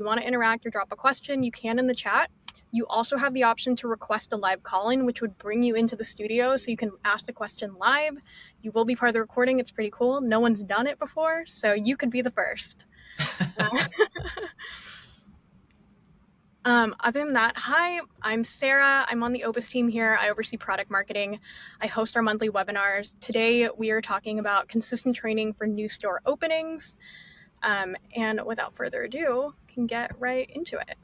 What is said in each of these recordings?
you want to interact or drop a question, you can in the chat. You also have the option to request a live call-in, which would bring you into the studio so you can ask the question live. You will be part of the recording. It's pretty cool. No one's done it before, so you could be the first. Other than that, hi, I'm Sarah. I'm on the Opus team here. I oversee product marketing. I host our monthly webinars. Today, we are talking about consistent training for new store openings. And without further ado, can get right into it.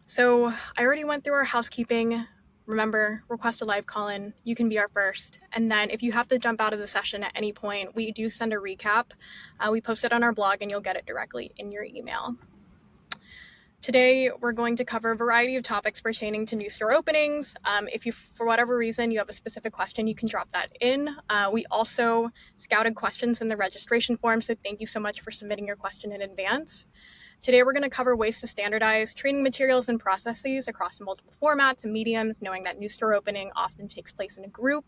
So I already went through our housekeeping. Remember, request a live call-in. You can be our first. And then if you have to jump out of the session at any point, we do send a recap. We post it on our blog and you'll get it directly in your email. Today, we're going to cover a variety of topics pertaining to new store openings. If you, for whatever reason, you have a specific question, you can drop that in. We also scouted questions in the registration form, so thank you so much for submitting your question in advance. Today, we're going to cover ways to standardize training materials and processes across multiple formats and mediums, knowing that new store opening often takes place in a group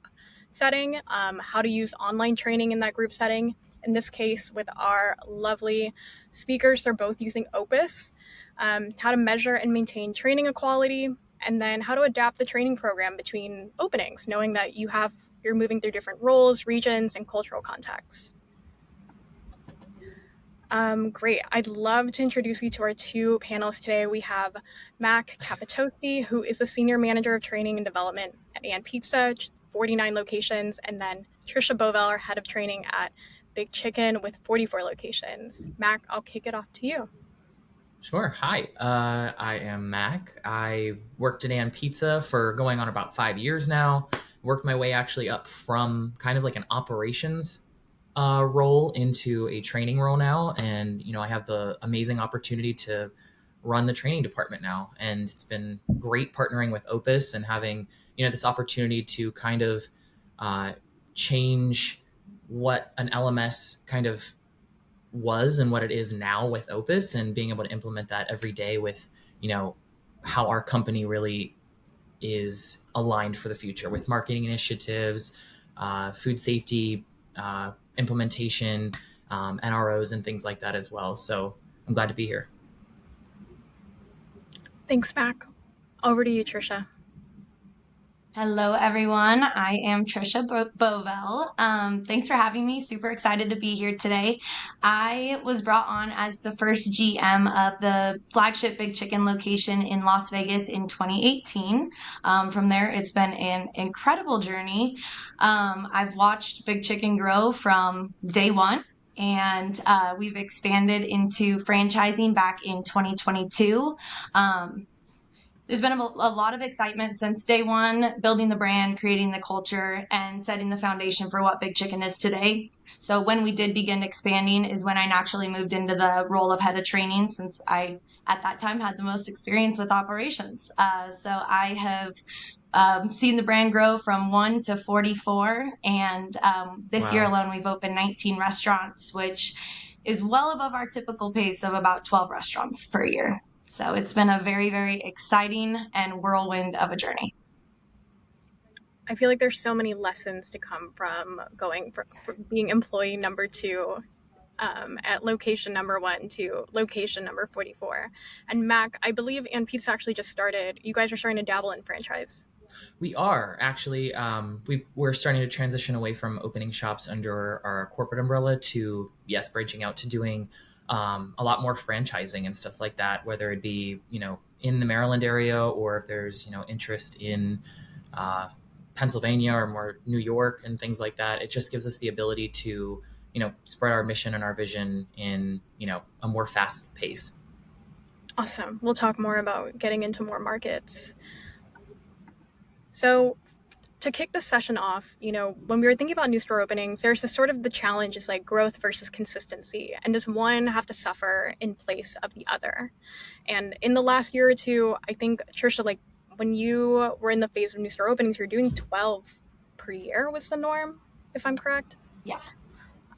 setting, how to use online training in that group setting. In this case, with our lovely speakers, they're both using Opus. How to measure and maintain training equality, and then how to adapt the training program between openings, knowing that you're moving through different roles, regions, and cultural contexts. Great. I'd love to introduce you to our two panelists today. We have Mac Capitosti, who is the Senior Manager of Training and Development at And Pizza, 49 locations, and then Trisha Bovell, our Head of Training at Big Chicken with 44 locations. Mac, I'll kick it off to you. Sure. Hi, I am Mac. I've worked at And Pizza for going on about 5 years now. Worked my way actually up from kind of like an operations role into a training role now. And, I have the amazing opportunity to run the training department now. And it's been great partnering with Opus and having, this opportunity to kind of change what an LMS kind of was and what it is now with Opus, and being able to implement that every day with, how our company really is aligned for the future with marketing initiatives, food safety, implementation, NROs and things like that as well. So I'm glad to be here. Thanks, Mac. Over to you, Trisha. Hello, everyone. I am Trisha Bovell. Thanks for having me. Super excited to be here today. I was brought on as the first GM of the flagship Big Chicken location in Las Vegas in 2018. From there, it's been an incredible journey. I've watched Big Chicken grow from day one. And we've expanded into franchising back in 2022. There's been a lot of excitement since day one, building the brand, creating the culture, and setting the foundation for what Big Chicken is today. So when we did begin expanding is when I naturally moved into the role of head of training, since I, at that time, had the most experience with operations. So I have seen the brand grow from 1 to 44. And this year alone, we've opened 19 restaurants, which is well above our typical pace of about 12 restaurants per year. So it's been a very, very exciting and whirlwind of a journey. I feel like there's so many lessons to come from going from being employee number 2 at location number 1 to location number 44. And Mac, I believe And Pizza actually just started. You guys are starting to dabble in franchise. We are actually, we're starting to transition away from opening shops under our corporate umbrella to, branching out to doing a lot more franchising and stuff like that, whether it be, in the Maryland area, or if there's, interest in Pennsylvania or more New York and things like that. It just gives us the ability to, spread our mission and our vision in, a more fast pace. Awesome. We'll talk more about getting into more markets. So to kick the session off, when we were thinking about new store openings, there's this sort of the challenge is like growth versus consistency. And does one have to suffer in place of the other? And in the last year or two, I think, Trisha, like when you were in the phase of new store openings, you're doing 12 per year was the norm, if I'm correct? Yeah.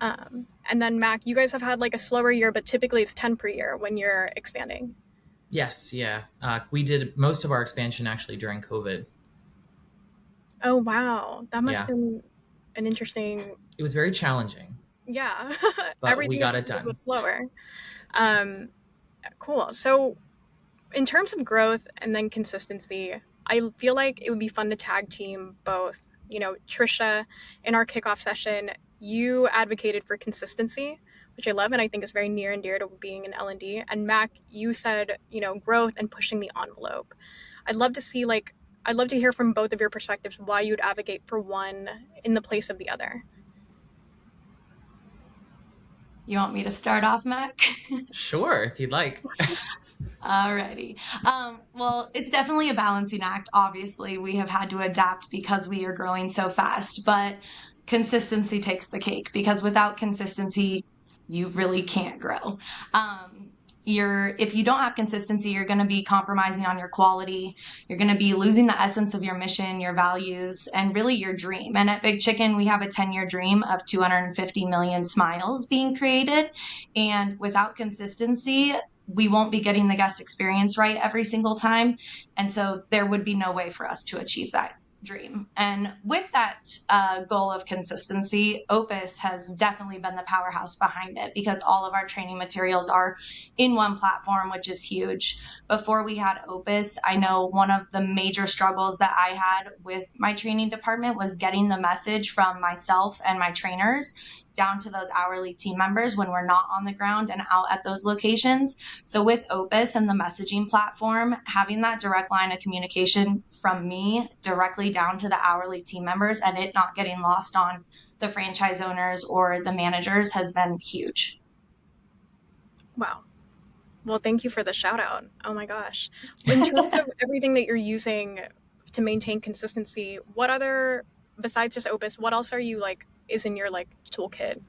And then Mac, you guys have had like a slower year, but typically it's 10 per year when you're expanding. Yes. Yeah. We did most of our expansion actually during COVID. Oh, wow. That must have been an interesting... It was very challenging. Yeah. But Everything we got is it done. A bit slower. Cool. So in terms of growth and then consistency, I feel like it would be fun to tag team both. You know, Trisha, in our kickoff session, you advocated for consistency, which I love and I think is very near and dear to being an L&D. And Mac, you said, you know, growth and pushing the envelope. I'd love to hear from both of your perspectives why you'd advocate for one in the place of the other. You want me to start off, Mac? Sure, if you'd like. Alrighty. Well, it's definitely a balancing act. Obviously, we have had to adapt because we are growing so fast, but consistency takes the cake because without consistency, you really can't grow. If you don't have consistency, you're going to be compromising on your quality. You're going to be losing the essence of your mission, your values, and really your dream. And at Big Chicken, we have a 10-year dream of 250 million smiles being created. And without consistency, we won't be getting the guest experience right every single time. And so there would be no way for us to achieve that dream. And with that goal of consistency, Opus has definitely been the powerhouse behind it because all of our training materials are in one platform, which is huge. Before we had Opus, I know one of the major struggles that I had with my training department was getting the message from myself and my trainers down to those hourly team members when we're not on the ground and out at those locations. So with Opus and the messaging platform, having that direct line of communication from me directly down to the hourly team members and it not getting lost on the franchise owners or the managers has been huge. Wow. Well, thank you for the shout out. Oh my gosh. In terms of everything that you're using to maintain consistency, what other, besides just Opus, what else are you is in your toolkit?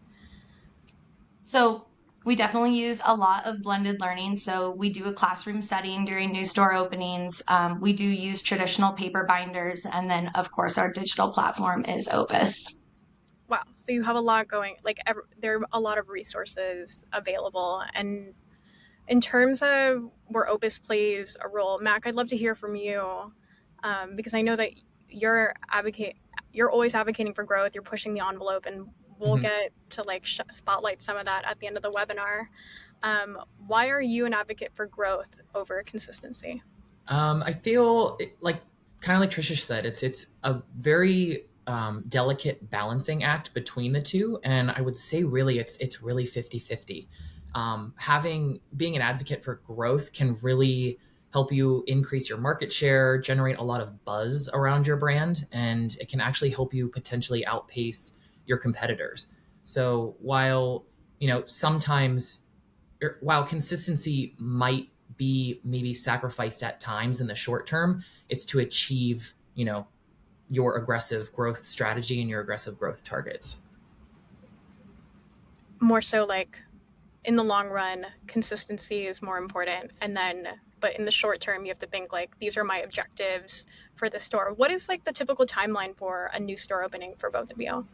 So we definitely use a lot of blended learning. So we do a classroom setting during new store openings. We do use traditional paper binders. And then, of course, our digital platform is Opus. Wow. So you have a lot going, there are a lot of resources available. And in terms of where Opus plays a role, Mac, I'd love to hear from you because I know that you're always advocating for growth. You're pushing the envelope, and we'll get to spotlight some of that at the end of the webinar. Why are you an advocate for growth over consistency? I feel kind of like Trisha said, it's a very delicate balancing act between the two, and I would say really it's really 50-50. Being an advocate for growth can really help you increase your market share, generate a lot of buzz around your brand, and it can actually help you potentially outpace your competitors. So while sometimes while consistency might be maybe sacrificed at times in the short term, it's to achieve your aggressive growth strategy and your aggressive growth targets. More so in the long run, consistency is more important. But in the short term, you have to think these are my objectives for the store. What is the typical timeline for a new store opening for both of you?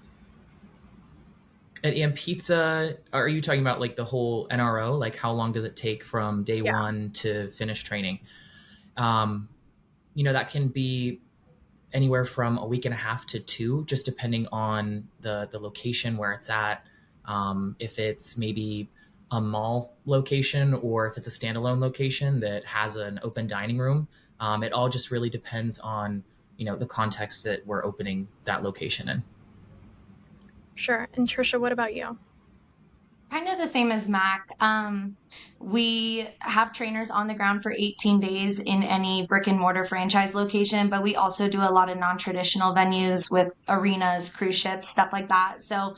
At EM Pizza, are you talking about the whole NRO? How long does it take from day one to finish training? That can be anywhere from a week and a half to 2, just depending on the location where it's at. If it's maybe a mall location or if it's a standalone location that has an open dining room, it all just really depends on the context that we're opening that location in. Sure. And Trisha, what about you? Kind of the same as Mac. We have trainers on the ground for 18 days in any brick and mortar franchise location, but we also do a lot of non-traditional venues with arenas, cruise ships, stuff like that. So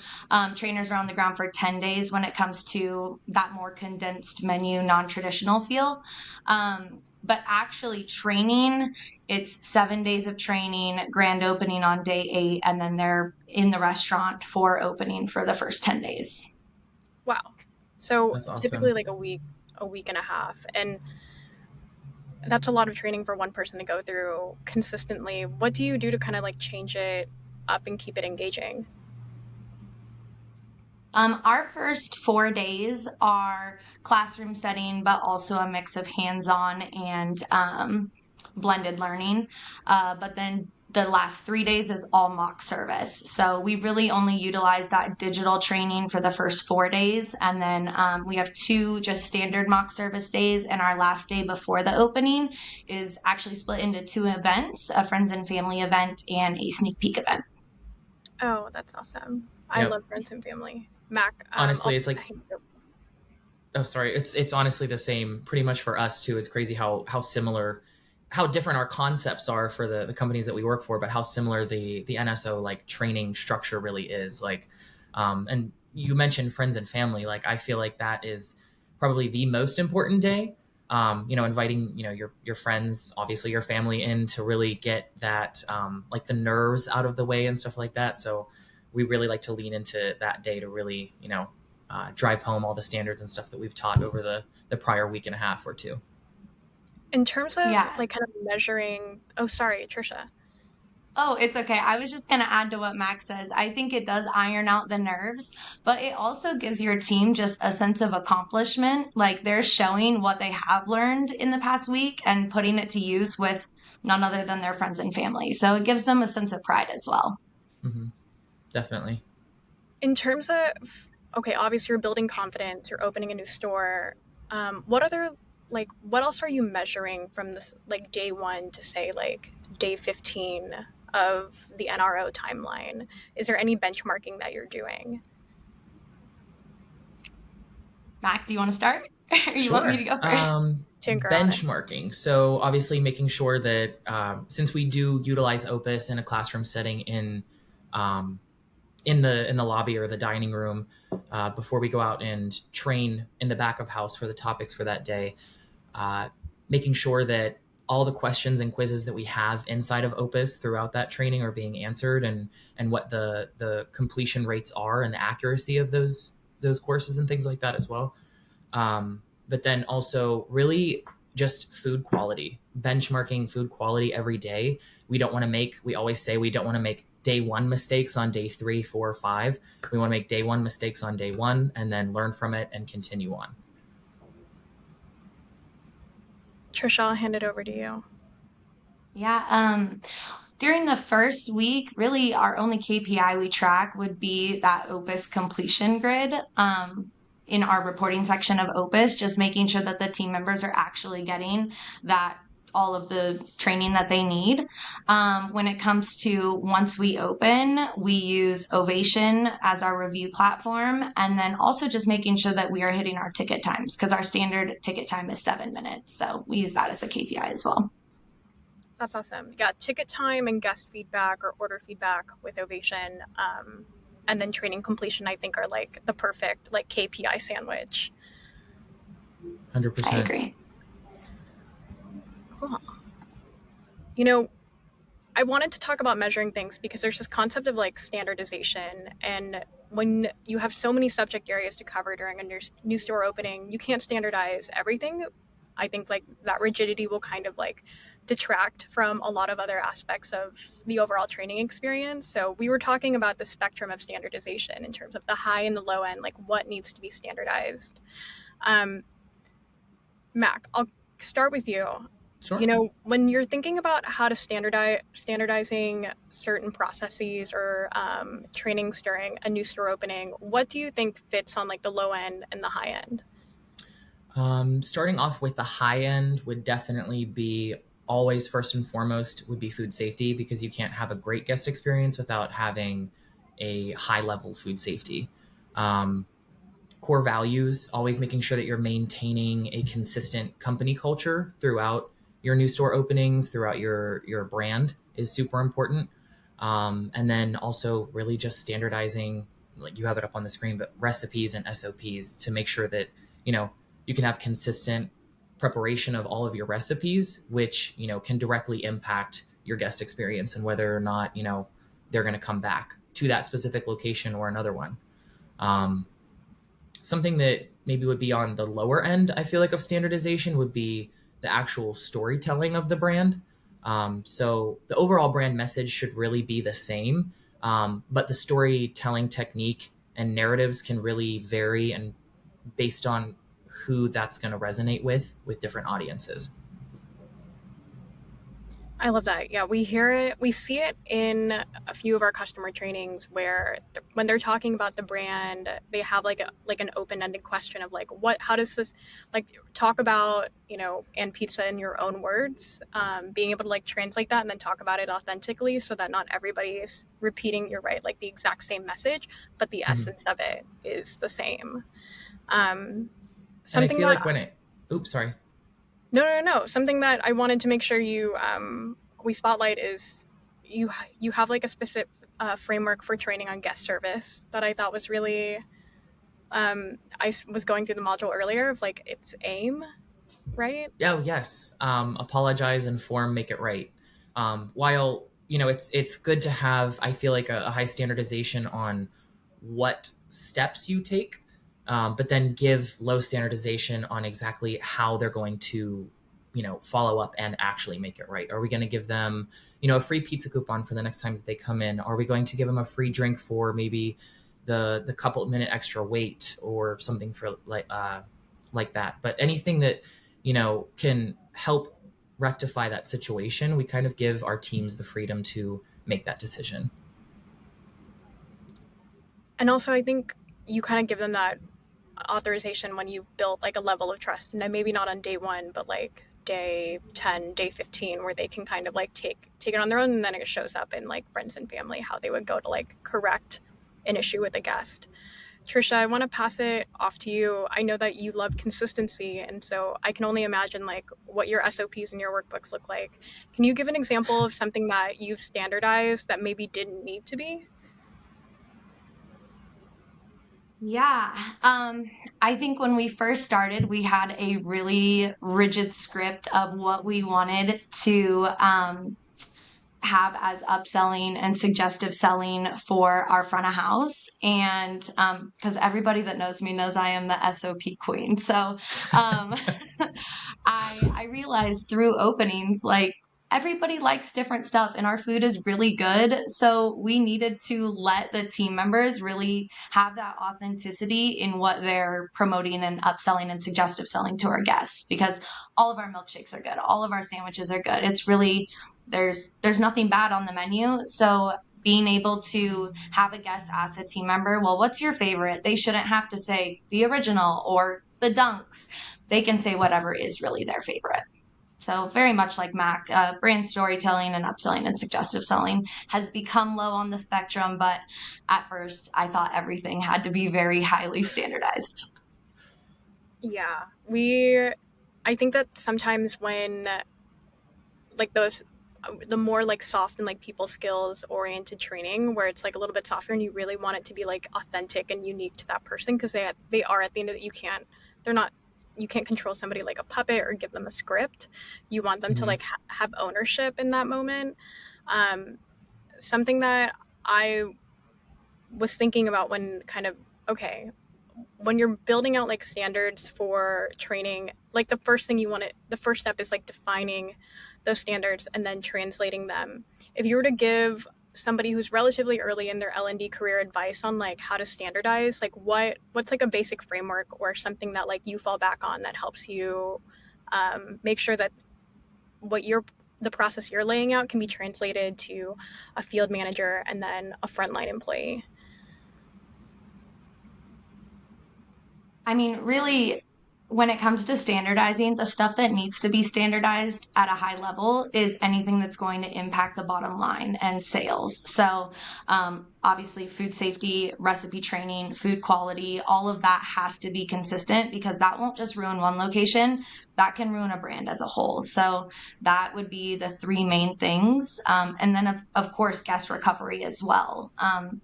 trainers are on the ground for 10 days when it comes to that more condensed menu, non-traditional feel. But actually training, it's 7 days of training, grand opening on day 8, and then they're in the restaurant for opening for the first 10 days. Wow. So That's awesome. typically a week and a half. And that's a lot of training for one person to go through consistently. What do you do to kind of change it up and keep it engaging? Our first 4 days are classroom setting, but also a mix of hands-on and blended learning. But then the last 3 days is all mock service. So we really only utilize that digital training for the first 4 days. And then we have 2 just standard mock service days. And our last day before the opening is actually split into 2 events, a friends and family event and a sneak peek event. Oh, that's awesome. I Yep. love friends and family. Mac, Honestly, it's like, oh, sorry. It's honestly the same pretty much for us too. It's crazy how similar, how different our concepts are for the companies that we work for, but how similar the NSO like training structure really is. Like, and you mentioned friends and family. Like, I feel like that is probably the most important day. Inviting, your friends, obviously your family in to really get that, like the nerves out of the way and stuff like that. So we really like to lean into that day to really, drive home all the standards and stuff that we've taught over the prior week and a half or 2. In terms of Yeah. like kind of measuring, oh, sorry, Trisha. Oh, it's okay. I was just going to add to what Max says. I think it does iron out the nerves, but it also gives your team just a sense of accomplishment. Like they're showing what they have learned in the past week and putting it to use with none other than their friends and family. So it gives them a sense of pride as well. Mm-hmm. Definitely. In terms of, okay, obviously you're building confidence, you're opening a new store. What else are you measuring from this, like day 1 to say like day 15 of the NRO timeline? Is there any benchmarking that you're doing? Mac, do you want to start? Or you want me to Sure. go first? Tinker on it. Benchmarking. So obviously making sure that since we do utilize Opus in a classroom setting um, in the lobby or the dining room before we go out and train in the back of house for the topics for that day, making sure that all the questions and quizzes that we have inside of Opus throughout that training are being answered, and what the completion rates are and the accuracy of those courses and things like that as well. But then also really just food quality, benchmarking food quality every day. We always say we don't want to make day 1 mistakes on day 3, 4, 5. We want to make day 1 mistakes on day 1 and then learn from it and continue on. Trisha, I'll hand it over to you. Yeah. During the first week, really our only KPI we track would be that Opus completion grid. In our reporting section of Opus, just making sure that the team members are actually getting that all of the training that they need. When it comes to once we open, we use Ovation as our review platform, and then also just making sure that we are hitting our ticket times because our standard ticket time is 7 minutes. So we use that as a KPI as well. That's awesome. Yeah, ticket time and guest feedback or order feedback with Ovation, and then training completion, I think, are like the perfect like KPI sandwich. 100%. I agree. Cool. I wanted to talk about measuring things because there's this concept of like standardization, and when you have so many subject areas to cover during a new store opening, you can't standardize everything. I think like that rigidity will kind of like detract from a lot of other aspects of the overall training experience. So we were talking about the spectrum of standardization in terms of the high and the low end, like what needs to be standardized. Mac, I'll start with you. Sure. When you're thinking about how to standardizing certain processes or trainings during a new store opening, what do you think fits on like the low end and the high end? Starting off with the high end would definitely be always first and foremost would be food safety, because you can't have a great guest experience without having a high level food safety. Core values, always making sure that you're maintaining a consistent company culture throughout your new store openings, throughout your brand is super important. And then also really just standardizing, like you have it up on the screen, but recipes and SOPs to make sure that, you can have consistent preparation of all of your recipes, which, can directly impact your guest experience and whether or not, they're going to come back to that specific location or another one. Something that maybe would be on the lower end, I feel like, of standardization would be the actual storytelling of the brand. So the overall brand message should really be the same, but the storytelling technique and narratives can really vary and based on who that's going to resonate with different audiences. I love that. Yeah, we hear it. We see it in a few of our customer trainings where when they're talking about the brand, they have like an open-ended question of like, what, how does this, like, talk about, and pizza in your own words, being able to like translate that and then talk about it authentically so that not everybody is repeating, you're right, like the exact same message, but the Mhm. essence of it is the same. And I Something feel that like oops, sorry. no. Something that I wanted to make sure we spotlight is you have like a specific framework for training on guest service that I thought was really. I was going through the module earlier of like its aim, right? Oh yes, apologize, inform, make it right. While it's good to have, I feel like a high standardization on what steps you take, but then give low standardization on exactly how they're going to follow up and actually make it right. Are we going to give them a free pizza coupon for the next time that they come in? Are we going to give them a free drink for maybe the couple minute extra wait or something for like that? But anything that can help rectify that situation, we kind of give our teams the freedom to make that decision. And also, I think you kind of give them that authorization when you've built like a level of trust, and then maybe not on day one, but like day 10, day 15, where they can kind of like take it on their own, and then it shows up in like friends and family how they would go to like correct an issue with a guest. Trisha, I want to pass it off to you. I know that you love consistency, and so I can only imagine like what your SOPs and your workbooks look like. Can you give an example of something that you've standardized that maybe didn't need to be? Yeah. I think when we first started, we had a really rigid script of what we wanted to have as upselling and suggestive selling for our front of house. And because everybody that knows me knows I am the SOP queen. So um, I realized through openings, like everybody likes different stuff and our food is really good. So we needed to let the team members really have that authenticity in what they're promoting and upselling and suggestive selling to our guests, because all of our milkshakes are good. All of our sandwiches are good. It's really, there's nothing bad on the menu. So being able to have a guest ask a team member, well, what's your favorite? They shouldn't have to say the original or the dunks. They can say whatever is really their favorite. So very much like Mac, brand storytelling and upselling and suggestive selling has become low on the spectrum, but at first I thought everything had to be very highly standardized. Yeah, I think that sometimes when like the more like soft and like people skills oriented training where it's like a little bit softer and you really want it to be like authentic and unique to that person, because they are at the end of it, they're not you can't control somebody like a puppet or give them a script. You want them to Mm-hmm. like have ownership in that moment. um, Something that I was thinking about when kind of, okay, when you're building out like standards for training, like the first step is like defining those standards and then translating them. If you were to give somebody who's relatively early in their L&D career advice on like how to standardize, like what's like a basic framework or something that like you fall back on that helps you make sure that what you're the process you're laying out can be translated to a field manager and then a frontline employee. I mean, really, when it comes to standardizing, the stuff that needs to be standardized at a high level is anything that's going to impact the bottom line and sales. So, obviously, food safety, recipe training, food quality, all of that has to be consistent because that won't just ruin one location, that can ruin a brand as a whole. So, that would be the three main things. And then, of course, guest recovery as well.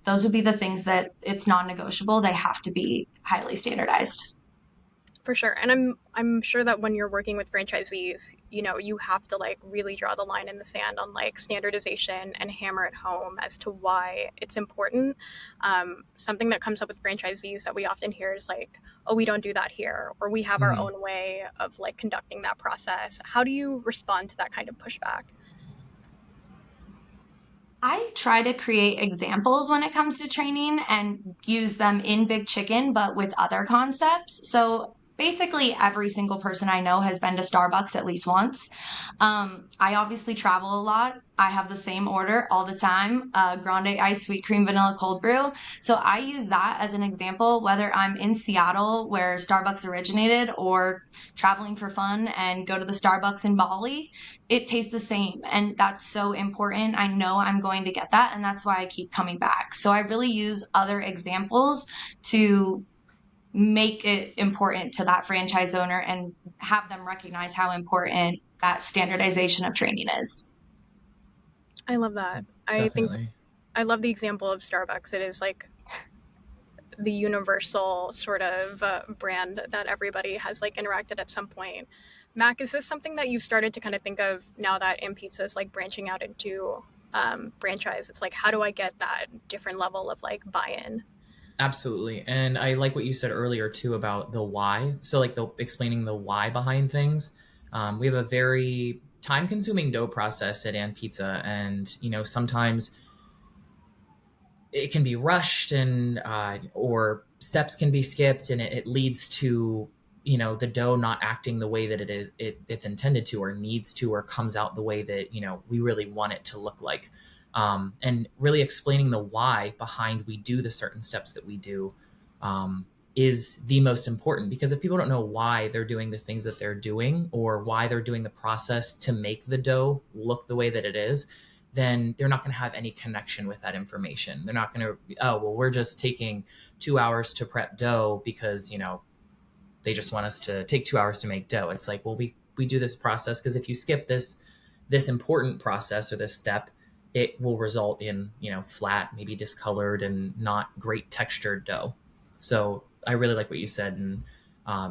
Those would be the things that it's non negotiable. They have to be highly standardized. For sure. And I'm sure that when you're working with franchisees, you have to like really draw the line in the sand on like standardization and hammer it home as to why it's important. Something that comes up with franchisees that we often hear is like, oh, we don't do that here, or we have our Mm-hmm. own way of like conducting that process. How do you respond to that kind of pushback? I try to create examples when it comes to training and use them in Big Chicken, but with other concepts. So basically every single person I know has been to Starbucks at least once. I obviously travel a lot. I have the same order all the time, grande ice, sweet cream, vanilla cold brew. So I use that as an example, whether I'm in Seattle where Starbucks originated or traveling for fun and go to the Starbucks in Bali, it tastes the same. And that's so important. I know I'm going to get that. And that's why I keep coming back. So I really use other examples to make it important to that franchise owner and have them recognize how important that standardization of training is. I love that. I think Definitely. I love the example of Starbucks. It is like the universal sort of brand that everybody has like interacted at some point. Mac, is this something that you've started to kind of think of now that In Pizza is like branching out into franchise? It's like, how do I get that different level of like buy-in? Absolutely. And I like what you said earlier too about the why. So like the explaining the why behind things. We have a very time consuming dough process at And Pizza. And, sometimes it can be rushed and or steps can be skipped and it leads to the dough not acting the way that it's intended to or needs to or comes out the way that we really want it to look like, and really explaining the why behind we do the certain steps that we do, is the most important, because if people don't know why they're doing the things that they're doing or why they're doing the process to make the dough look the way that it is, then they're not going to have any connection with that information. They're not going to, oh, well, we're just taking 2 hours to prep dough because, they just want us to take 2 hours to make dough. It's like, well, we do this process because if you skip this important process or this step, it will result in, flat, maybe discolored and not great textured dough. So I really like what you said. And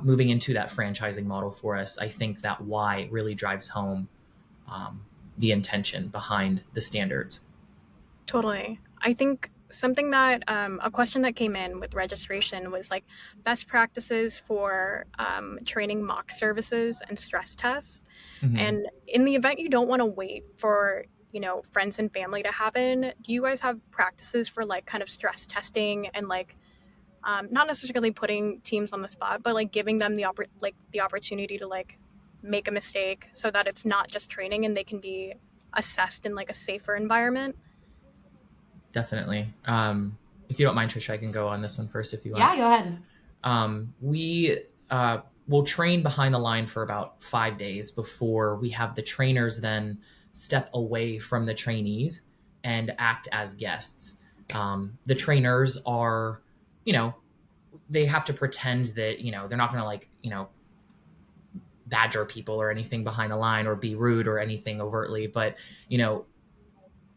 moving into that franchising model for us, I think that why really drives home the intention behind the standards. Totally. I think something that a question that came in with registration was like best practices for training mock services and stress tests. Mm-hmm. And in the event you don't want to wait for friends and family to happen, do you guys have practices for like kind of stress testing and like not necessarily putting teams on the spot, but like giving them the opportunity to like make a mistake so that it's not just training and they can be assessed in like a safer environment? Definitely. If you don't mind, Trisha, I can go on this one first if you want. Yeah, go ahead. We will train behind the line for about 5 days before we have the trainers then step away from the trainees and act as guests. The trainers are, they have to pretend that, they're not going to like, badger people or anything behind the line or be rude or anything overtly, but,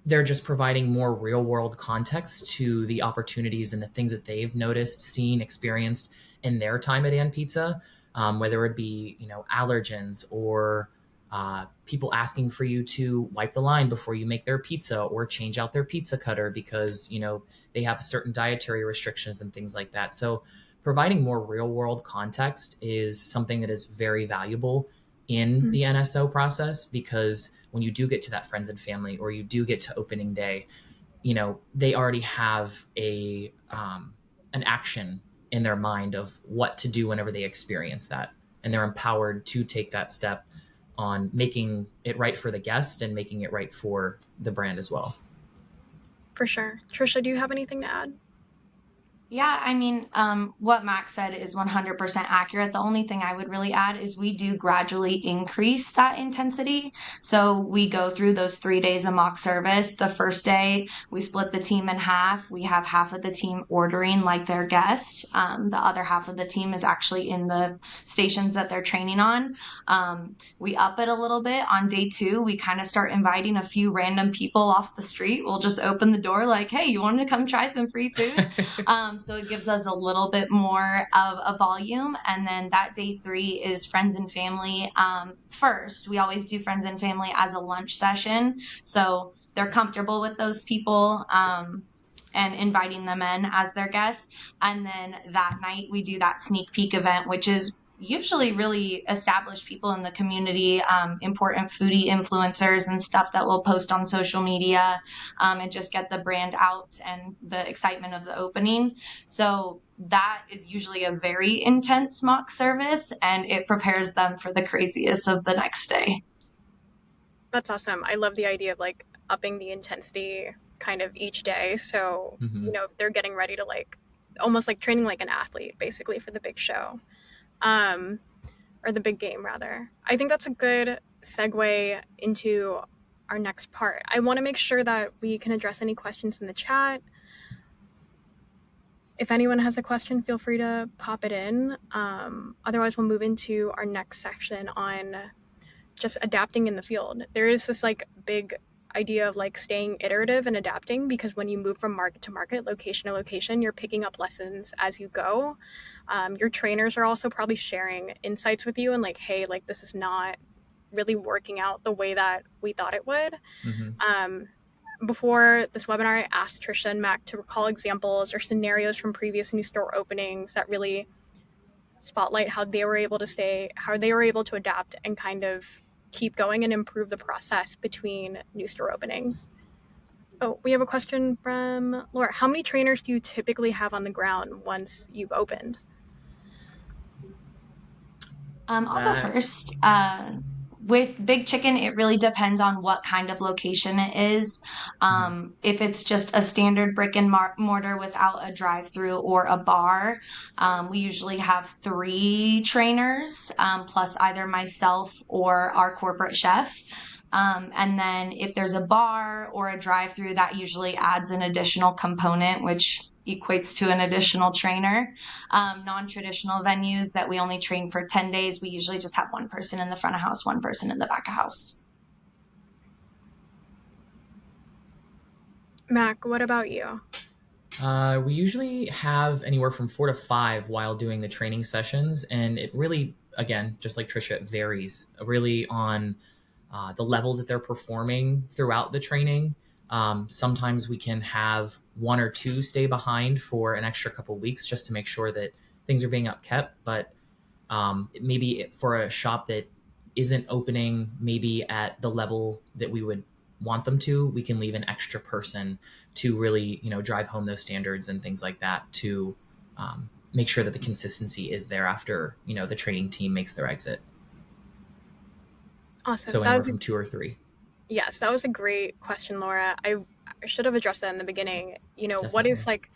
they're just providing more real world context to the opportunities and the things that they've noticed, seen, experienced in their time at And Pizza, whether it be, allergens or people asking for you to wipe the line before you make their pizza or change out their pizza cutter because, they have certain dietary restrictions and things like that. So providing more real world context is something that is very valuable in the NSO process, because when you do get to that friends and family or you do get to opening day, they already have an action in their mind of what to do whenever they experience that, and they're empowered to take that step on making it right for the guest and making it right for the brand as well. For sure. Trisha, do you have anything to add? Yeah, I mean, what Max said is 100% accurate. The only thing I would really add is we do gradually increase that intensity. So we go through those 3 days of mock service. The first day, we split the team in half. We have half of the team ordering like their guests. The other half of the team is actually in the stations that they're training on. We up it a little bit. On day 2, we kind of start inviting a few random people off the street. We'll just open the door like, hey, you want to come try some free food? So it gives us a little bit more of a volume. And then that day 3 is friends and family. First, we always do friends and family as a lunch session. So they're comfortable with those people. And inviting them in as their guests. And then that night we do that sneak peek event, which is usually really established people in the community, important foodie influencers and stuff that we'll post on social media, and just get the brand out and the excitement of the opening. So that is usually a very intense mock service, and it prepares them for the craziest of the next day. That's awesome. I love the idea of like upping the intensity kind of each day. So, they're getting ready to like almost like training like an athlete basically for the big show. Or the big game rather. I think that's a good segue into our next part. I want to make sure that we can address any questions in the chat. If anyone has a question, feel free to pop it in. Otherwise, we'll move into our next section on just adapting in the field. There is this like big idea of like staying iterative and adapting, because when you move from market to market, location to location, you're picking up lessons as you go. Your trainers are also probably sharing insights with you and like, hey, like this is not really working out the way that we thought it would. Before this webinar, I asked Trisha and Mac to recall examples or scenarios from previous new store openings that really spotlight how they were able to adapt and kind of keep going and improve the process between new store openings. Oh, we have a question from Laura. How many trainers do you typically have on the ground once you've opened? I'll go first. With Big Chicken, it really depends on what kind of location it is. If it's just a standard brick and mortar without a drive-through or a bar, we usually have 3 trainers, plus either myself or our corporate chef. And then if there's a bar or a drive-through, that usually adds an additional component, which equates to an additional trainer. Non-traditional venues that we only train for 10 days, we usually just have one person in the front of house, one person in the back of house. Mac, what about you? We usually have anywhere from 4 to 5 while doing the training sessions. And it really, again, just like Trisha, it varies really on the level that they're performing throughout the training. Sometimes we can have 1 or 2 stay behind for an extra couple weeks just to make sure that things are being upkept. But maybe for a shop that isn't opening maybe at the level that we would want them to, we can leave an extra person to really, drive home those standards and things like that to make sure that the consistency is there after, the training team makes their exit. Awesome. So anywhere from 2 or 3. Yes, that was a great question, Laura. I should have addressed that in the beginning. Definitely. What is like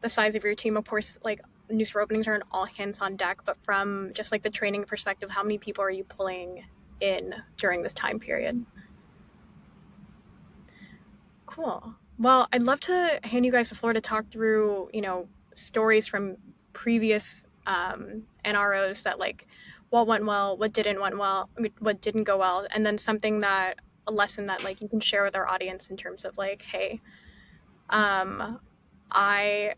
the size of your team? Of course, like new store openings are an all hands on deck, but from just like the training perspective, how many people are you pulling in during this time period? Cool. Well, I'd love to hand you guys the floor to talk through, stories from previous NROs that like what went well, what didn't go well, and then a lesson that like you can share with our audience in terms of like, hey, I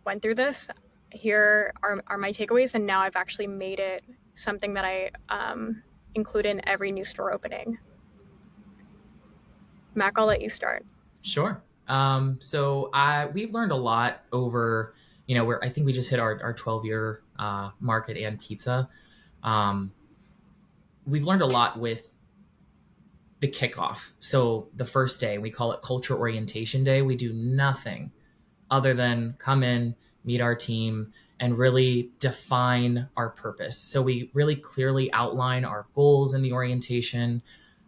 went through this. Here are my takeaways, and now I've actually made it something that I include in every new store opening. Mac, I'll let you start. Sure. So we've learned a lot over, where I think we just hit our 12-year market and pizza. We've learned a lot with the kickoff. So the first day, we call it culture orientation day. We do nothing other than come in, meet our team, and really define our purpose. So we really clearly outline our goals in the orientation,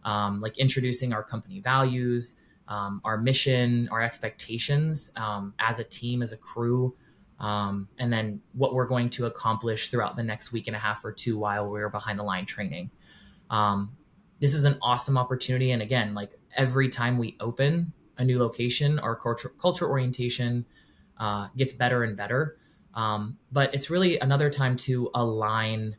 like introducing our company values, our mission, our expectations as a team, as a crew, and then what we're going to accomplish throughout the next week and a half or 2 while we're behind the line training. This is an awesome opportunity. And again, like every time we open a new location, our culture orientation gets better and better. But it's really another time to align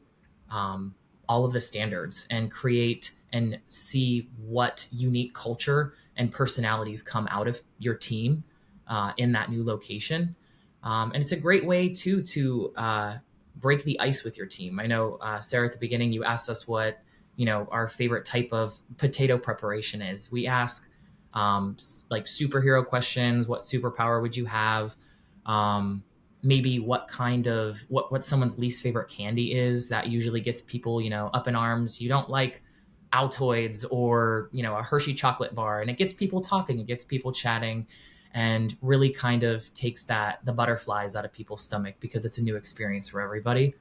all of the standards and create and see what unique culture and personalities come out of your team in that new location. And it's a great way too to break the ice with your team. I know, Sarah, at the beginning, you asked us what our favorite type of potato preparation is. We ask like superhero questions. What superpower would you have? Maybe what kind of what someone's least favorite candy is. That usually gets people up in arms. You don't like Altoids or a Hershey chocolate bar, and it gets people talking, it gets people chatting. and really kind of takes the butterflies out of people's stomach, because it's a new experience for everybody.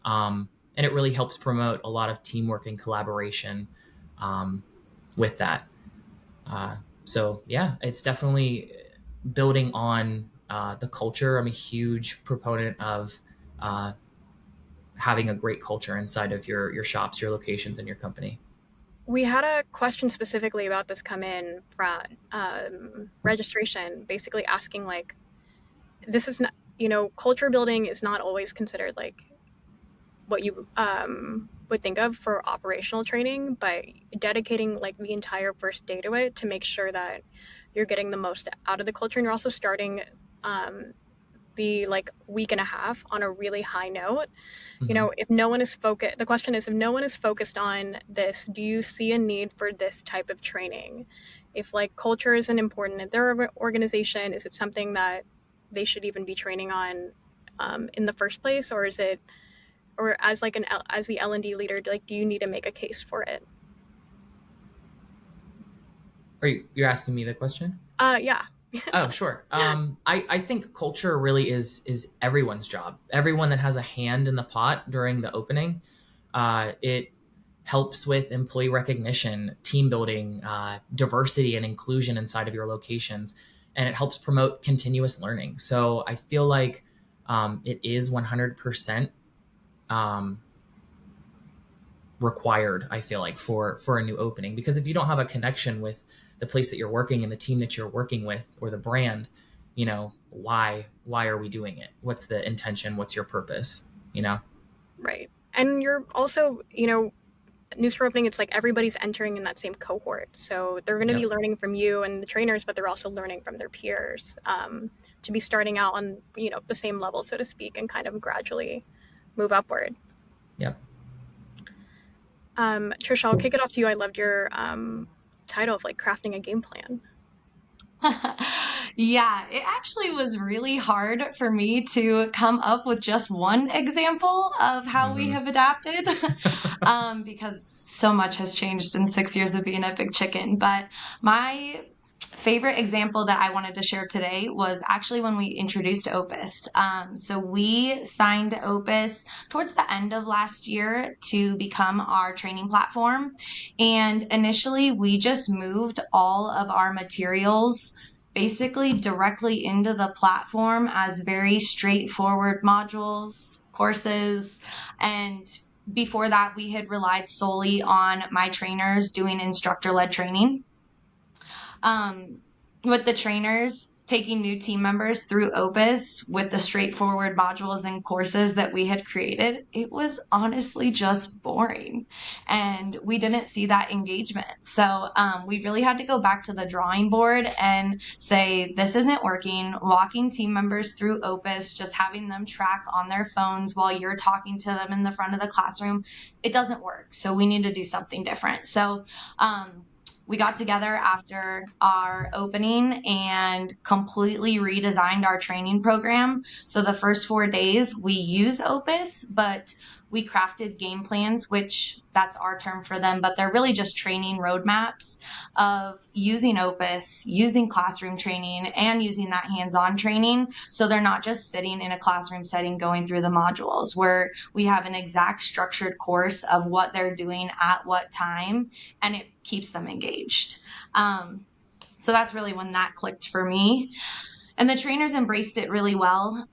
And it really helps promote a lot of teamwork and collaboration with that. So yeah, it's definitely building on the culture. I'm a huge proponent of having a great culture inside of your shops, your locations, and your company. We had a question specifically about this come in from registration, basically asking like, this is not, culture building is not always considered like what you would think of for operational training, but dedicating like the entire first day to it to make sure that you're getting the most out of the culture, and you're also starting the like week and a half on a really high note. Mm-hmm. If no one is focused, the question is, if no one is focused on this, do you see a need for this type of training? If like culture isn't important in their organization, is it something that they should even be training on in the first place, or is it, or as like as the L&D leader, like, do you need to make a case for it? You're asking me the question? Yeah. Oh, sure. I think culture really is everyone's job. Everyone that has a hand in the pot during the opening. It helps with employee recognition, team building, diversity and inclusion inside of your locations, and it helps promote continuous learning. So I feel like it is 100% required, I feel like, for a new opening, because if you don't have a connection with the place that you're working and the team that you're working with, or the brand, why are we doing it? What's the intention? What's your purpose? Right. And you're also, new store opening, it's like everybody's entering in that same cohort, so they're going to be learning from you and the trainers, but they're also learning from their peers, to be starting out on the same level, so to speak, and kind of gradually move upward. Yep. Trisha, I'll kick it off to you. I loved your title of like crafting a game plan. Yeah, it actually was really hard for me to come up with just one example of how we have adapted, because so much has changed in 6 years of being a big chicken. But my favorite example that I wanted to share today was actually when we introduced Opus. So we signed Opus towards the end of last year to become our training platform. And initially, we just moved all of our materials basically directly into the platform as very straightforward modules, courses. And before that, we had relied solely on my trainers doing instructor-led training. With the trainers taking new team members through Opus with the straightforward modules and courses that we had created, it was honestly just boring. And we didn't see that engagement. So we really had to go back to the drawing board and say, this isn't working. Walking team members through Opus, just having them track on their phones while you're talking to them in the front of the classroom, it doesn't work. So we need to do something different. So we got together after our opening and completely redesigned our training program. So the first 4 days we use Opus, but we crafted game plans, which that's our term for them, but they're really just training roadmaps of using Opus, using classroom training, and using that hands-on training. So they're not just sitting in a classroom setting going through the modules, where we have an exact structured course of what they're doing at what time, and it keeps them engaged. So that's really when that clicked for me. And the trainers embraced it really well.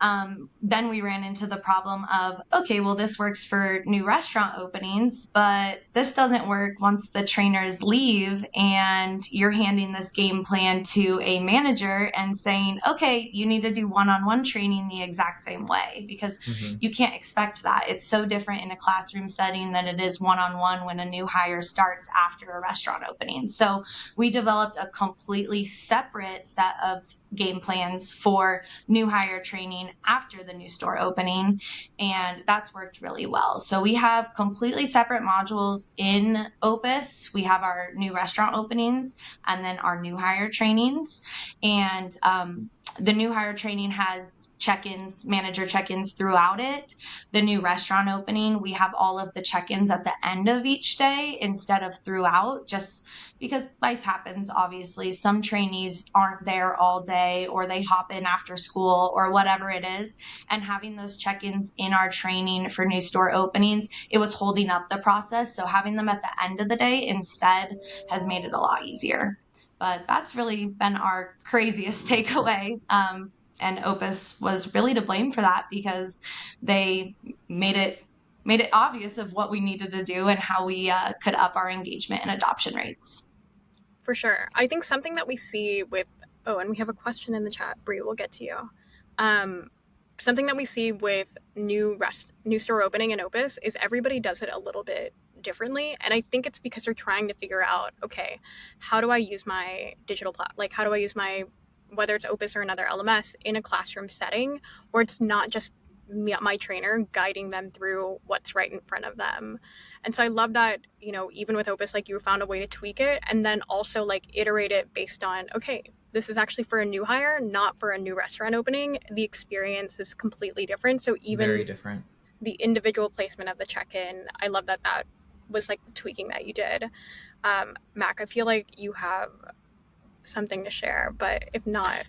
Then we ran into the problem of, okay, well, this works for new restaurant openings, but this doesn't work once the trainers leave and you're handing this game plan to a manager and saying, okay, you need to do one-on-one training the exact same way, because you can't expect that. It's so different in a classroom setting than it is one-on-one when a new hire starts after a restaurant opening. So we developed a completely separate set of game plans for new hire training after the new store opening, and that's worked really well. So we have completely separate modules in Opus. We have our new restaurant openings and then our new hire trainings, and the new hire training has check-ins, manager check-ins throughout it. The new restaurant opening, we have all of the check-ins at the end of each day instead of throughout, just because life happens, obviously. Some trainees aren't there all day, or they hop in after school, or whatever it is. And having those check-ins in our training for new store openings, it was holding up the process. So having them at the end of the day instead has made it a lot easier. But that's really been our craziest takeaway. And Opus was really to blame for that, because they made it obvious of what we needed to do and how we could up our engagement and adoption rates. For sure. I think something that we see with, oh, and we have a question in the chat, Bree, we'll get to you. Something that we see with new store opening in Opus is everybody does it a little bit differently. And I think it's because they're trying to figure out, okay, how do I use my digital like how do I use my, whether it's Opus or another LMS, in a classroom setting, where it's not just my trainer guiding them through what's right in front of them. And so I love that, you know, even with Opus, like, you found a way to tweak it and then also like iterate it based on, okay, this is actually for a new hire, not for a new restaurant opening. The experience is completely different. So even very different. The individual placement of the check-in, I love that that was like the tweaking that you did. Mac, I feel like you have something to share, but if not,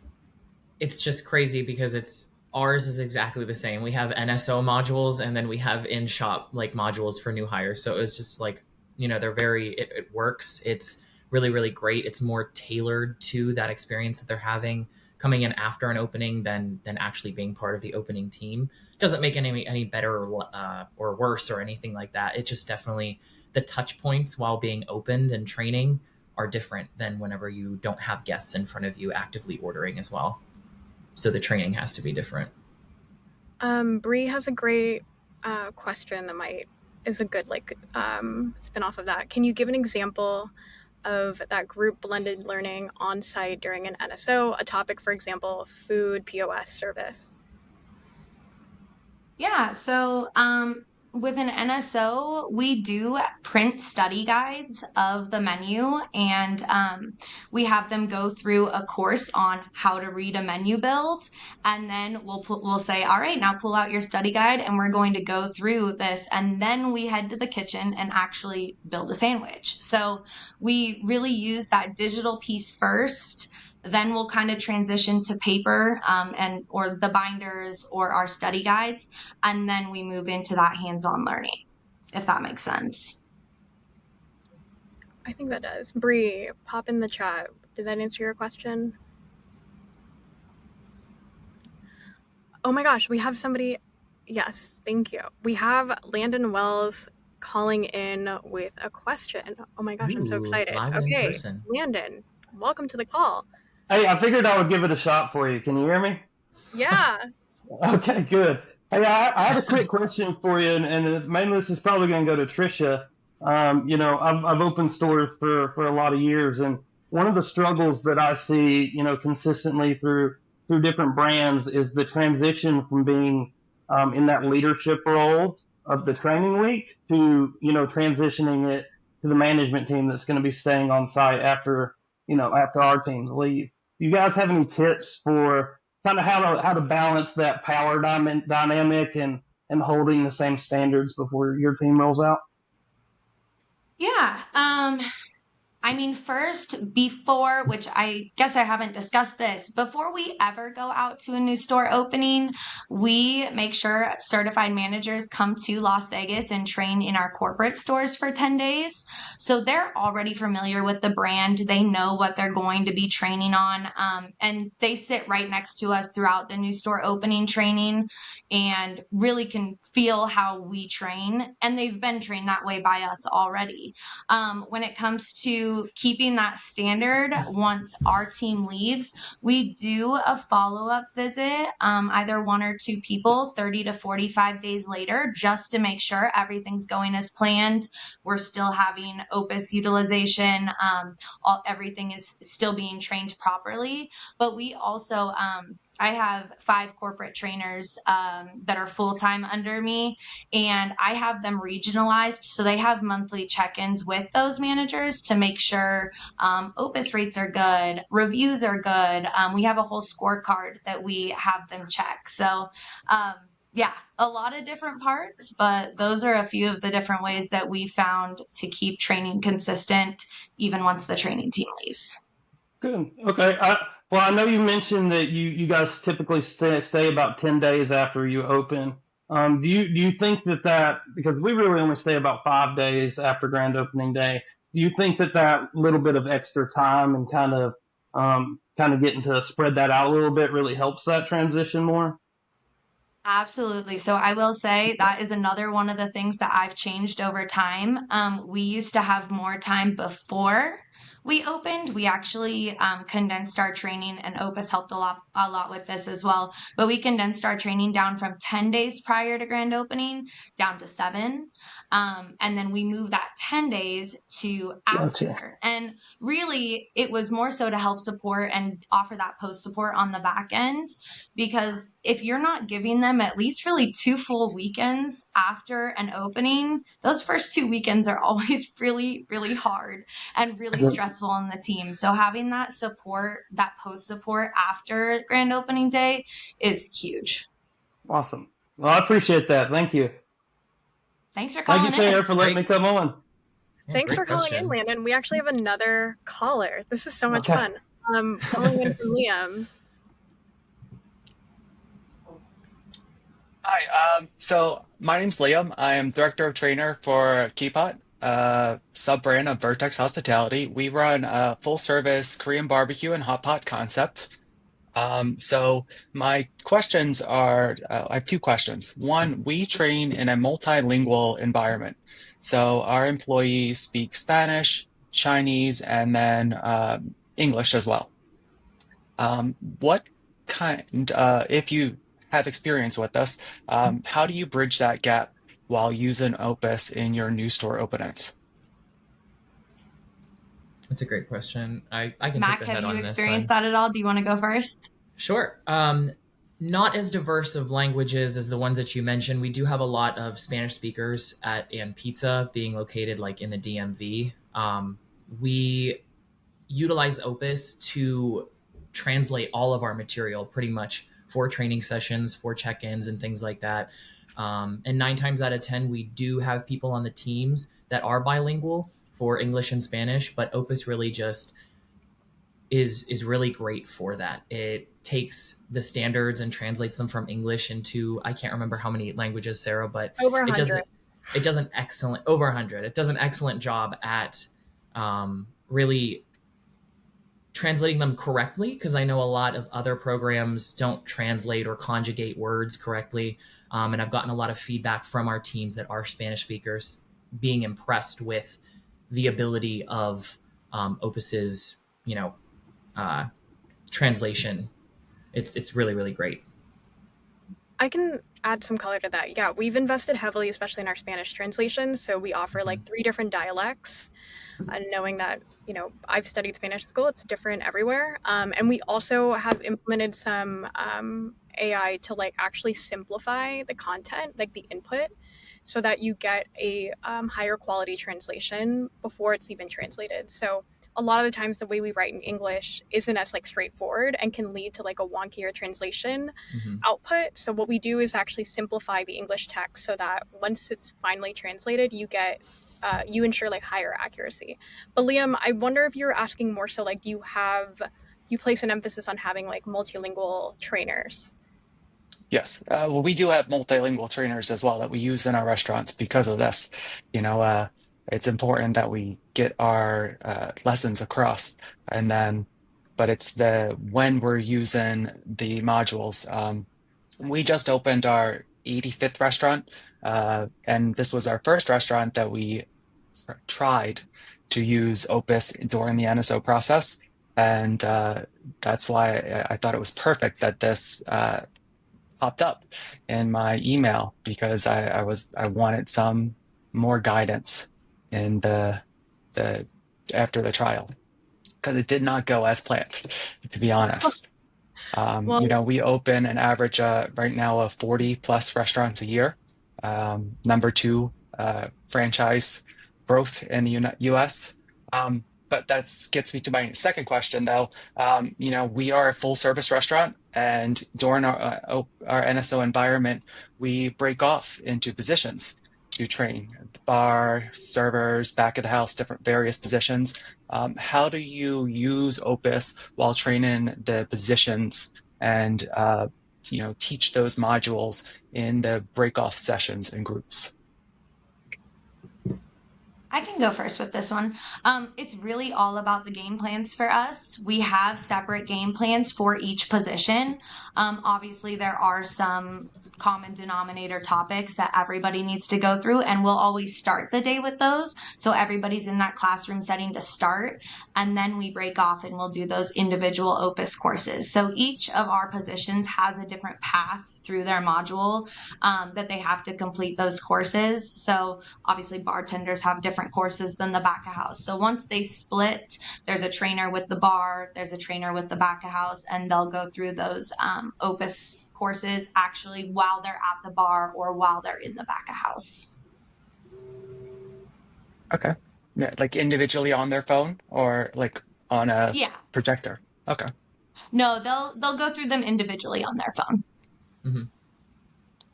it's just crazy because ours is exactly the same. We have NSO modules, and then we have in-shop like modules for new hires. So it was just like, you know, they're it works. It's really, really great. It's more tailored to that experience that they're having coming in after an opening than actually being part of the opening team. Doesn't make any better or worse or anything like that. It just definitely, the touch points while being opened and training are different than whenever you don't have guests in front of you actively ordering as well. So the training has to be different. Bree has a great question that is a good spin off of that. Can you give an example of that group blended learning on site during an NSO? A topic, for example, food, POS, service. Yeah, so with an NSO, we do print study guides of the menu, and we have them go through a course on how to read a menu build, and then we'll say, all right, now pull out your study guide, and we're going to go through this, and then we head to the kitchen and actually build a sandwich. So we really use that digital piece first. Then we'll kind of transition to paper and or the binders or our study guides, and then we move into that hands-on learning, if that makes sense. I think that does. Bree, pop in the chat. Did that answer your question? Oh my gosh, we have somebody. Yes, thank you. We have Landon Wells calling in with a question. Oh my gosh, I'm so excited. Live and in Okay, person. Landon, welcome to the call. Hey, I figured I would give it a shot for you. Can you hear me? Yeah. Okay, good. Hey, I have a quick question for you, and mainly this is probably going to go to Tricia. You know, I've opened stores for a lot of years, and one of the struggles that I see, you know, consistently through different brands is the transition from being in that leadership role of the training week to, you know, transitioning it to the management team that's going to be staying on site after, you know, after our teams leave. You guys have any tips for kind of how to balance that power dynamic and holding the same standards before your team rolls out? Yeah. I mean, first, before, which I guess I haven't discussed this, before we ever go out to a new store opening, we make sure certified managers come to Las Vegas and train in our corporate stores for 10 days. So they're already familiar with the brand. They know what they're going to be training on. And they sit right next to us throughout the new store opening training and really can feel how we train. And they've been trained that way by us already. When it comes to keeping that standard, once our team leaves, we do a follow-up visit, either one or two people 30 to 45 days later, just to make sure everything's going as planned. We're still having Opus utilization. Everything is still being trained properly. But we also I have 5 corporate trainers that are full-time under me, and I have them regionalized. So they have monthly check-ins with those managers to make sure Opus rates are good, reviews are good. We have a whole scorecard that we have them check. So yeah, a lot of different parts, but those are a few of the different ways that we found to keep training consistent even once the training team leaves. Good. Okay. Well, I know you mentioned that you guys typically stay about 10 days after you open. Do you think that because we really only stay about 5 days after grand opening day, do you think that little bit of extra time and kind of getting to spread that out a little bit really helps that transition more? Absolutely. So I will say that is another one of the things that I've changed over time. We used to have more time before we opened. We actually condensed our training, and Opus helped a lot with this as well. But we condensed our training down from 10 days prior to grand opening down to 7. And then we moved that 10 days to Gotcha. after. And really, it was more so to help support and offer that post support on the back end, because if you're not giving them at least really 2 full weekends after an opening, those first 2 weekends are always really, really hard and really stressful on the team. So having that support, that post support after grand opening day is huge. Awesome. Well, I appreciate that. Thank you. Thanks for Thank you, calling in. Sarah, for letting me come on. Yeah, Thanks great for calling in, question. Landon. We actually have another caller. This is so much Okay. fun. Calling in from Liam. Hi, so my name's Liam. I am director of trainer for Keypot, sub-brand of Vertex Hospitality. We run a full-service Korean barbecue and hot pot concept. So my questions are, I have 2 questions. One, we train in a multilingual environment. So our employees speak Spanish, Chinese, and then English as well. What kind, if you have experience with this, how do you bridge that gap while using Opus in your new store openings? That's a great question. I can take Mac, the have head you on this experienced one. that at all? Do you want to go first? Sure. Not as diverse of languages as the ones that you mentioned. We do have a lot of Spanish speakers at And Pizza, being located like in the DMV. We utilize Opus to translate all of our material pretty much for training sessions, for check-ins, and things like that. And 9 times out of 10, we do have people on the teams that are bilingual for English and Spanish, but Opus really just is really great for that. It takes the standards and translates them from English into, I can't remember how many languages, Sarah, but Over it 100. does an excellent, over 100. It does an excellent job at really translating them correctly, because I know a lot of other programs don't translate or conjugate words correctly. And I've gotten a lot of feedback from our teams that are Spanish speakers being impressed with the ability of Opus's, translation. It's really, really great. I can add some color to that. Yeah, we've invested heavily, especially in our Spanish translation. So we offer like 3 different dialects. And knowing that, I've studied Spanish school, it's different everywhere. And we also have implemented some AI to like actually simplify the content, like the input, so that you get a higher quality translation before it's even translated. So a lot of the times the way we write in English isn't as like straightforward and can lead to like a wonkier translation output. So what we do is actually simplify the English text so that once it's finally translated, you ensure like higher accuracy. But Liam, I wonder if you're asking more so like you place an emphasis on having like multilingual trainers. Yes, well, we do have multilingual trainers as well that we use in our restaurants because of this. It's important that we get our lessons across, and then, but it's when we're using the modules. We just opened our 85th restaurant, and this was our first restaurant that we tried to use Opus during the NSO process. And that's why I thought it was perfect that this popped up in my email, because I wanted some more guidance in the after the trial, because it did not go as planned, to be honest. You know, Well, we open an average right now of 40 plus restaurants a year. Number two franchise growth in the US. But that gets me to my second question, though. You know, we are a full service restaurant, and during our NSO environment, we break off into positions to train bar, servers, back of the house, different various positions. How do you use Opus while training the positions and you know, teach those modules in the break-off sessions and groups? I can go first with this one. It's really all about the game plans for us. We have separate game plans for each position. Obviously, there are some common denominator topics that everybody needs to go through, and we'll always start the day with those. So everybody's in that classroom setting to start, and then we break off and we'll do those individual Opus courses. So each of our positions has a different path through their module that they have to complete those courses. So obviously bartenders have different courses than the back of house. So once they split, there's a trainer with the bar, there's a trainer with the back of house, and they'll go through those Opus courses actually while they're at the bar or while they're in the back of house. Okay. Yeah, like individually on their phone or like on a Yeah. projector? Okay. No, they'll go through them individually on their phone. Mm-hmm.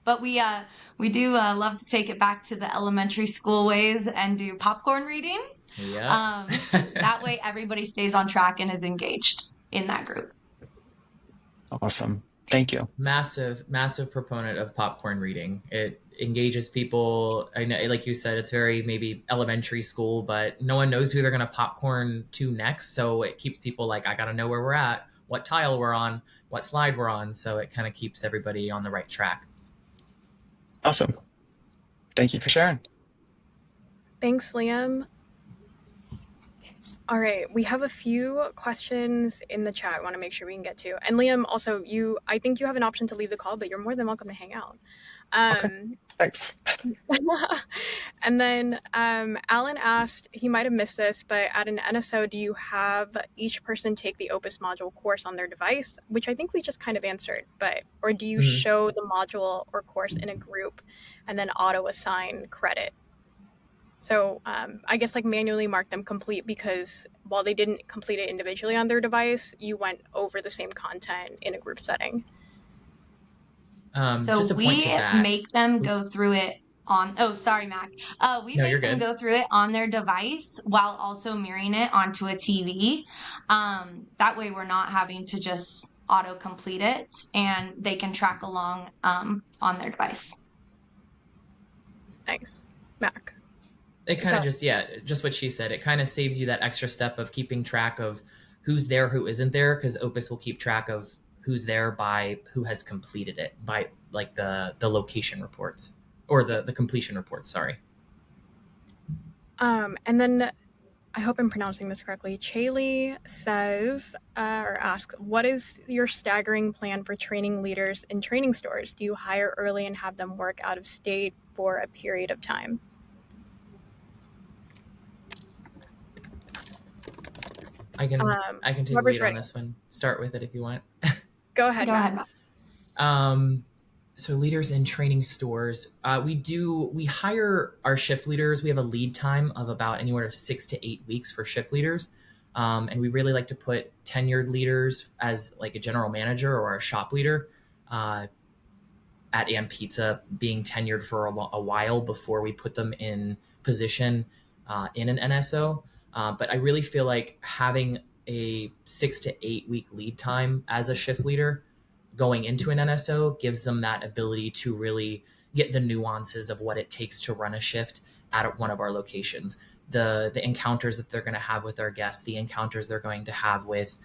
But we do love to take it back to the elementary school ways and do popcorn reading. Yeah. That way everybody stays on track and is engaged in that group. Awesome. Thank you. Massive proponent of popcorn reading. It engages people. I know, like you said, it's very maybe elementary school, but no one knows who they're going to popcorn to next. So it keeps people like, I got to know where we're at, what tile we're on, what slide we're on. So it kind of keeps everybody on the right track. Awesome. Thank you for sharing. Thanks, Liam. All right, we have a few questions in the chat I want to make sure we can get to. And Liam, also, I think you have an option to leave the call, but you're more than welcome to hang out. Okay. Thanks. And then Alan asked, he might have missed this, but at an NSO, do you have each person take the Opus module course on their device? Which I think we just kind of answered, or do you show the module or course in a group and then auto assign credit? So I guess like manually mark them complete, because while they didn't complete it individually on their device, you went over the same content in a group setting. So just a point we to that. make them go through it on, oh, sorry, Mac. We make them go through it on their device while also mirroring it onto a TV. That way we're not having to just auto complete it, and they can track along on their device. Nice. Mac. It kind of just what she said. It kind of saves you that extra step of keeping track of who's there, who isn't there, because Opus will keep track of who's there by who has completed it, by like the location reports or the completion reports. Sorry. And then I hope I'm pronouncing this correctly. Chaley says or asks, what is your staggering plan for training leaders in training stores? Do you hire early and have them work out of state for a period of time? I can take the lead on this one. Start with it if you want. Go ahead. So leaders in training stores, we hire our shift leaders. We have a lead time of about anywhere to 6 to 8 weeks for shift leaders. And we really like to put tenured leaders as like a general manager or a shop leader at And Pizza, being tenured for a while before we put them in position in an NSO. But I really feel like having a 6 to 8 week lead time as a shift leader going into an NSO gives them that ability to really get the nuances of what it takes to run a shift at one of our locations. The encounters that they're going to have with our guests, the encounters they're going to have with,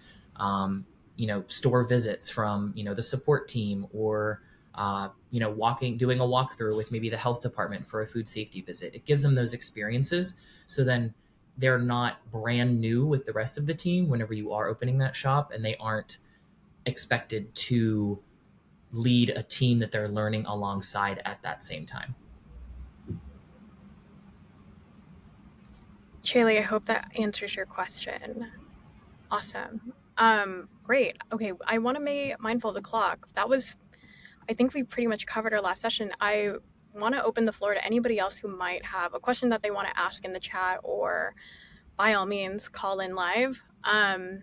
store visits from, the support team, or, doing a walkthrough with maybe the health department for a food safety visit. It gives them those experiences. So then they're not brand new with the rest of the team whenever you are opening that shop, and they aren't expected to lead a team that they're learning alongside at that same time. Chaley, I hope that answers your question. Awesome. Great. Okay, I want to be mindful of the clock. I think we pretty much covered our last session. I want to open the floor to anybody else who might have a question that they want to ask in the chat, or by all means, call in live. I'll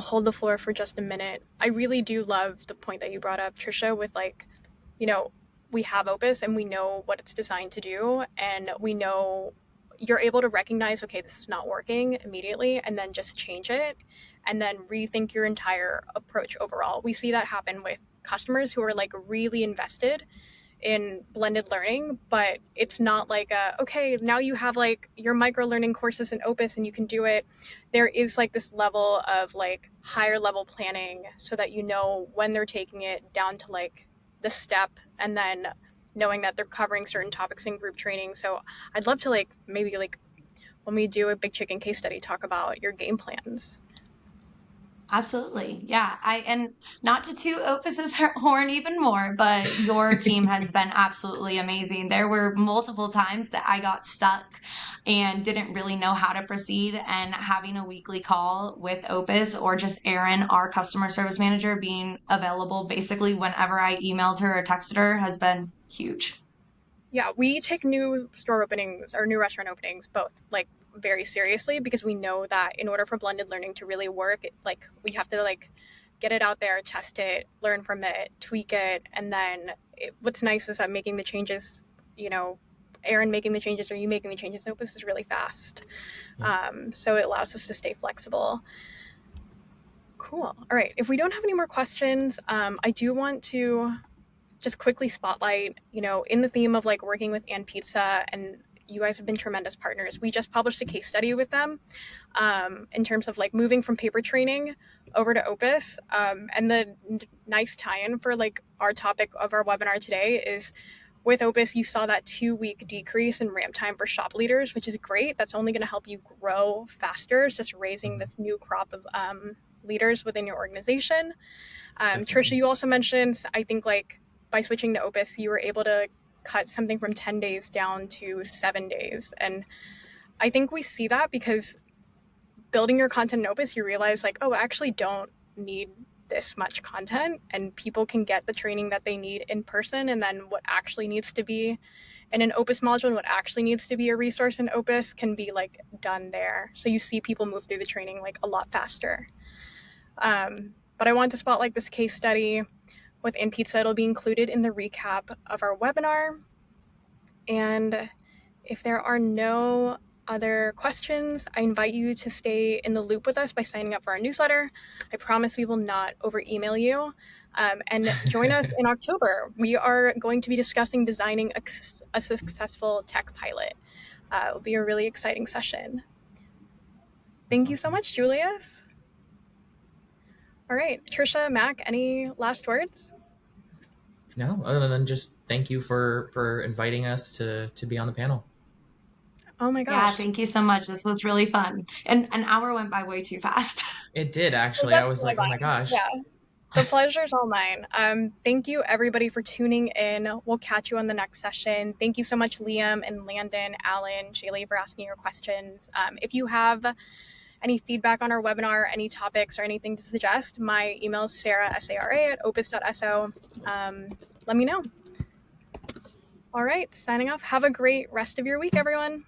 hold the floor for just a minute. I really do love the point that you brought up, Trisha, with we have Opus and we know what it's designed to do, and we know you're able to recognize, okay, this is not working immediately, and then just change it and then rethink your entire approach overall. We see that happen with customers who are really invested in blended learning, but it's not okay, now you have your micro learning courses in Opus and you can do it. There is this level of higher level planning so that when they're taking it down to the step, and then knowing that they're covering certain topics in group training. So I'd love to maybe when we do a big chicken case study, talk about your game plans. Absolutely. Yeah. And not to toot Opus's horn even more, but your team has been absolutely amazing. There were multiple times that I got stuck and didn't really know how to proceed, and having a weekly call with Opus, or just Erin, our customer service manager, being available basically whenever I emailed her or texted her, has been huge. Yeah, we take new store openings or new restaurant openings both very seriously, because we know that in order for blended learning to really work, we have to get it out there, test it, learn from it, tweak it, and then what's nice is that making the changes, Erin making the changes or you making the changes, Opus is really fast. Yeah. So it allows us to stay flexible. Cool. All right. If we don't have any more questions, I do want to just quickly spotlight, in the theme of working with And Pizza, and you guys have been tremendous partners. We just published a case study with them in terms of moving from paper training over to Opus. And the nice tie-in for our topic of our webinar today is, with Opus, you saw that 2-week decrease in ramp time for shop leaders, which is great. That's only going to help you grow faster. It's just raising this new crop of leaders within your organization. Trisha, you also mentioned, I think by switching to Opus, you were able to cut something from 10 days down to 7 days. And I think we see that because building your content in Opus, you realize I actually don't need this much content, and people can get the training that they need in person. And then what actually needs to be in an Opus module and what actually needs to be a resource in Opus can be done there. So you see people move through the training a lot faster. But I want to spotlight this case study with And Pizza. It'll be included in the recap of our webinar. And if there are no other questions, I invite you to stay in the loop with us by signing up for our newsletter. I promise we will not over email you. And join us in October. We are going to be discussing designing a successful tech pilot. It will be a really exciting session. Thank you so much, Julius. All right, Trisha, Mac, any last words? No, other than just thank you for inviting us to be on the panel. Oh my Yeah, gosh. thank you so much. This was really fun. And an hour went by way too fast. It did, actually. Well, I was like, oh my gosh. Yeah. The pleasure's all mine. Thank you, everybody, for tuning in. We'll catch you on the next session. Thank you so much, Liam and Landon, Alan, Shaylee, for asking your questions. If you have any feedback on our webinar, any topics, or anything to suggest, my email is Sarah, S-A-R-A, at opus.so. Let me know. All right, signing off. Have a great rest of your week, everyone.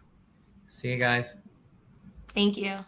See you guys. Thank you.